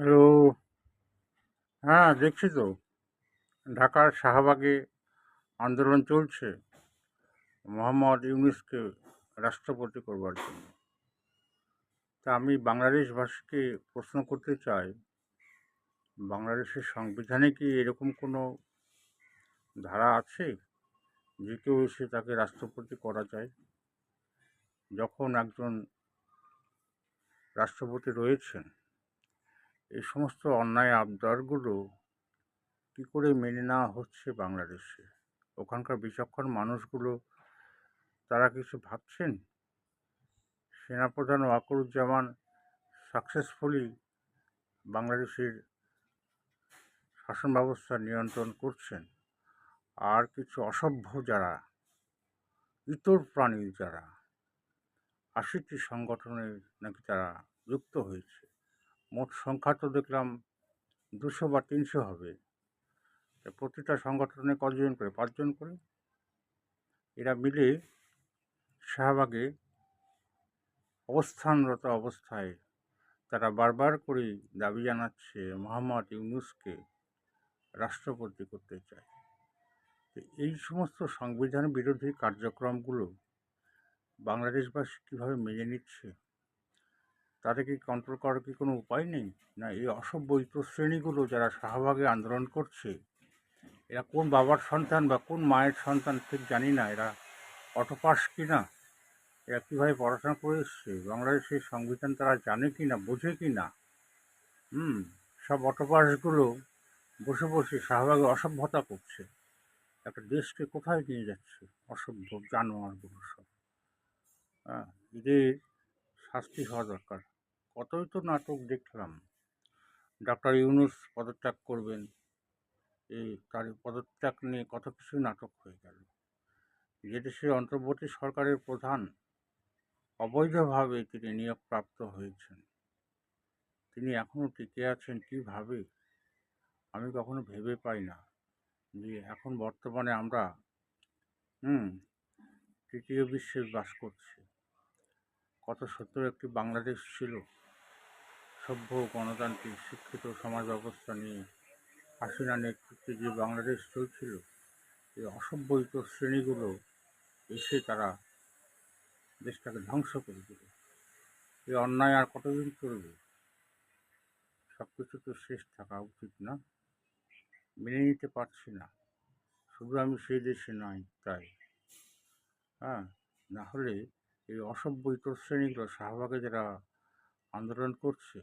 Hello. হ্যাঁ, দেখছি তো। ঢাকার শাহবাগে আন্দোলন চলছে মোহাম্মদ ইউনূসকে রাষ্ট্রপতি করবার জন্য। তা আমি বাংলাদেশবাসীকে প্রশ্ন করতে চাই, বাংলাদেশের সংবিধানে কি এরকম কোনো ধারা আছে যে কেউ এসে তাকে রাষ্ট্রপতি করা যায়? যখন একজন রাষ্ট্রপতি রয়েছেন, এই সমস্ত অন্যায় আবদারগুলো কী করে মেনে নেওয়া হচ্ছে বাংলাদেশে? ওখানকার বিচক্ষণ মানুষগুলো তারা কিছু ভাবছেন? সেনাপ্রধান ওয়াকারুজ্জামান সাকসেসফুলি বাংলাদেশের শাসন ব্যবস্থা নিয়ন্ত্রণ করছেন, আর কিছু অসভ্য যারা, ইতর প্রাণী যারা, ৮০টি সংগঠনে নাকি তারা যুক্ত হয়েছে। মোট সংখ্যা তো দেখলাম ২০০ বা ৩০০ হবে। প্রতিটা সংগঠনে কতজন করে? ৫ জন করে। এরা মিলে শাহবাগে অবস্থানরত অবস্থায় তারা বারবার করেই দাবি জানাচ্ছে মোহাম্মদ ইউনূসকে রাষ্ট্রপতি করতে চায়। তো এই সমস্ত সংবিধান বিরোধী কার্যক্রমগুলো বাংলাদেশবাসী কীভাবে মেনে নিচ্ছে? তাদেরকে কন্ট্রোল করার কি কোনো উপায় নেই? না এই অসভ্য ইতর শ্রেণীগুলো যারা শাহবাগে আন্দোলন করছে, এরা কোন বাবার সন্তান বা কোন মায়ের সন্তান ঠিক জানি না, এরা অটোপাস কিনা, এরা কীভাবে পড়াশোনা করে এসছে, বাংলাদেশের সংবিধান তারা জানে কি না, বোঝে কি না? সব অটোপাসগুলো বসে বসে শাহবাগে অসভ্যতা করছে। একটা দেশকে কোথায় নিয়ে যাচ্ছে অসভ্য জানোয়ারগুলো সব। হ্যাঁ, এদের শাস্তি হওয়া দরকার। কতই তো নাটক দেখলাম। ডক্টর ইউনূস পদত্যাগ করবেন, এই তার পদত্যাগ নিয়ে কত কিছু নাটক হয়ে গেল। যে দেশের অন্তর্বর্তী সরকারের প্রধান অবৈধভাবে তিনি নিয়োগপ্রাপ্ত হয়েছেন, তিনি এখনও টিকে আছেন কীভাবে? আমি কখনো ভেবে পাই না যে এখন বর্তমানে আমরা তৃতীয় বিশ্বে বাস করছি। কত সুন্দর একটি বাংলাদেশ ছিল, সভ্য, গণতান্ত্রিক, শিক্ষিত সমাজ ব্যবস্থা নিয়ে হাসিনা নেতৃত্বে যে বাংলাদেশ চলছিল, এই অসভ্য ইতর শ্রেণীগুলো এসে তারা দেশটাকে ধ্বংস করে দিল। এই অন্যায় আর কতদিন চলবে? সব কিছু তো শেষ থাকা উচিত না? মেনে নিতে পারছি না। শুধু আমি সেই দেশে নাই তাই। না হলে এই অসভ্য ইতর শ্রেণীগুলো শাহবাগে যারা আন্দোলন করছে,